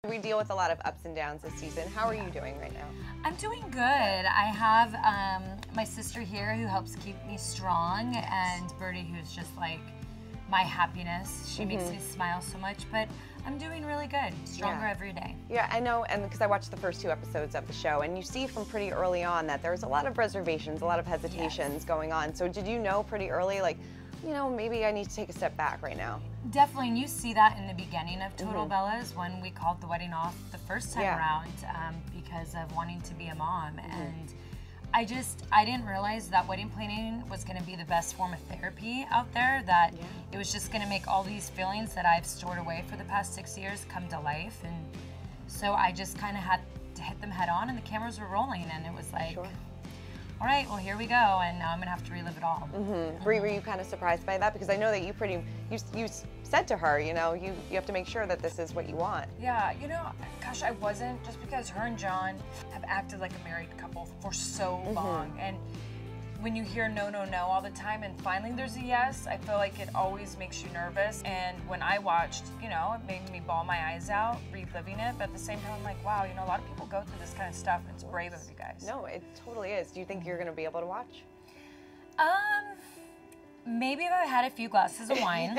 We deal with a lot of ups and downs this season. How are you doing right now? I'm doing good. I have my sister here who helps keep me strong, and Birdie, who's just like my happiness. She makes me smile so much, but I'm doing really good. Stronger every day. Yeah, I know, and because I watched the first 2 episodes of the show, and you see from pretty early on that there's a lot of reservations, a lot of hesitations going on. So did you know pretty early, like, you know, maybe I need to take a step back right now? Definitely, and you see that in the beginning of Total Bellas when we called the wedding off the first time around because of wanting to be a mom. And I didn't realize that wedding planning was going to be the best form of therapy out there, that it was just going to make all these feelings that I've stored away for the past 6 years come to life. And so I just kind of had to hit them head on, and the cameras were rolling, and it was like, all right, well, here we go, and now I'm gonna have to relive it all. Were you kind of surprised by that? Because I know that you said to her, you know, you have to make sure that this is what you want. Yeah, you know, gosh, I wasn't, just because her and John have acted like a married couple for so long, and when you hear no, no, no all the time, and finally there's a yes, I feel like it always makes you nervous. And when I watched, you know, it made me bawl my eyes out, reliving it, but at the same time, I'm like, wow, you know, a lot of people go through this kind of stuff, and it's brave of you guys. No, it totally is. Do you think you're gonna be able to watch? Maybe if I had a few glasses of wine,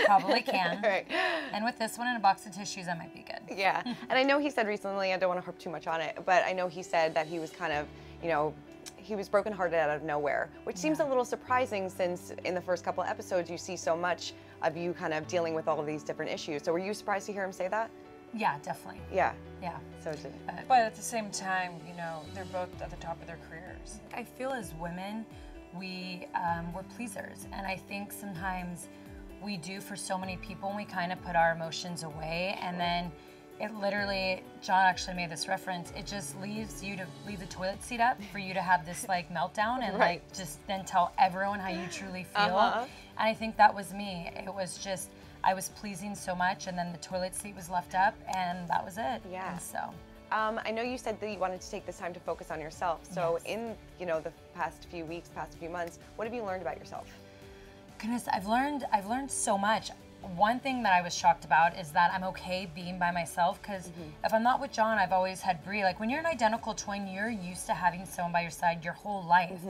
probably can. Right. And with this one and a box of tissues, I might be good. Yeah, and I know he said recently, I don't want to harp too much on it, but I know he said that he was kind of, you know, he was brokenhearted out of nowhere, which seems a little surprising since in the first couple of episodes you see so much of you kind of dealing with all of these different issues. So were you surprised to hear him say that? Yeah, definitely. Yeah. Yeah. So But at the same time, you know, they're both at the top of their careers. I feel as women, we're pleasers, and I think sometimes we do for so many people, and we kind of put our emotions away, and then it literally, John actually made this reference, it just leaves you to leave the toilet seat up for you to have this like meltdown and like just then tell everyone how you truly feel. And I think that was me. It was just, I was pleasing so much, and then the toilet seat was left up, and that was it. Yeah. And so. I know you said that you wanted to take this time to focus on yourself. So in, you know, the past few weeks, past few months, what have you learned about yourself? Goodness, I've learned so much. One thing that I was shocked about is that I'm okay being by myself, because if I'm not with John, I've always had Bree. Like, when you're an identical twin, you're used to having someone by your side your whole life.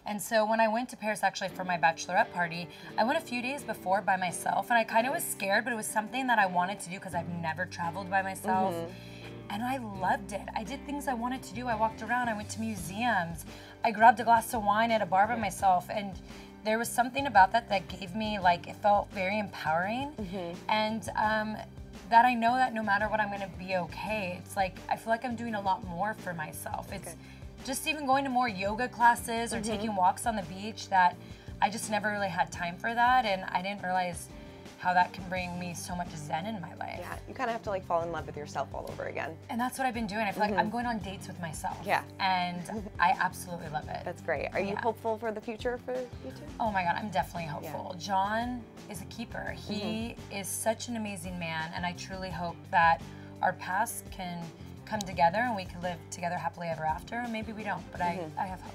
And so when I went to Paris actually for my bachelorette party, I went a few days before by myself, and I kind of was scared, but it was something that I wanted to do because I've never traveled by myself. And I loved it. I did things I wanted to do. I walked around, I went to museums, I grabbed a glass of wine at a bar by myself, and there was something about that that gave me, like, it felt very empowering. And that I know that no matter what, I'm gonna be okay. It's like, I feel like I'm doing a lot more for myself. It's just even going to more yoga classes or taking walks on the beach, that I just never really had time for that, and I didn't realize how that can bring me so much zen in my life. Yeah, you kind of have to like fall in love with yourself all over again. And that's what I've been doing. I feel like I'm going on dates with myself. Yeah. And I absolutely love it. That's great. Are you hopeful for the future for you two? Oh my God, I'm definitely hopeful. John is a keeper. He is such an amazing man, and I truly hope that our paths can come together and we can live together happily ever after. Maybe we don't, but I have hope.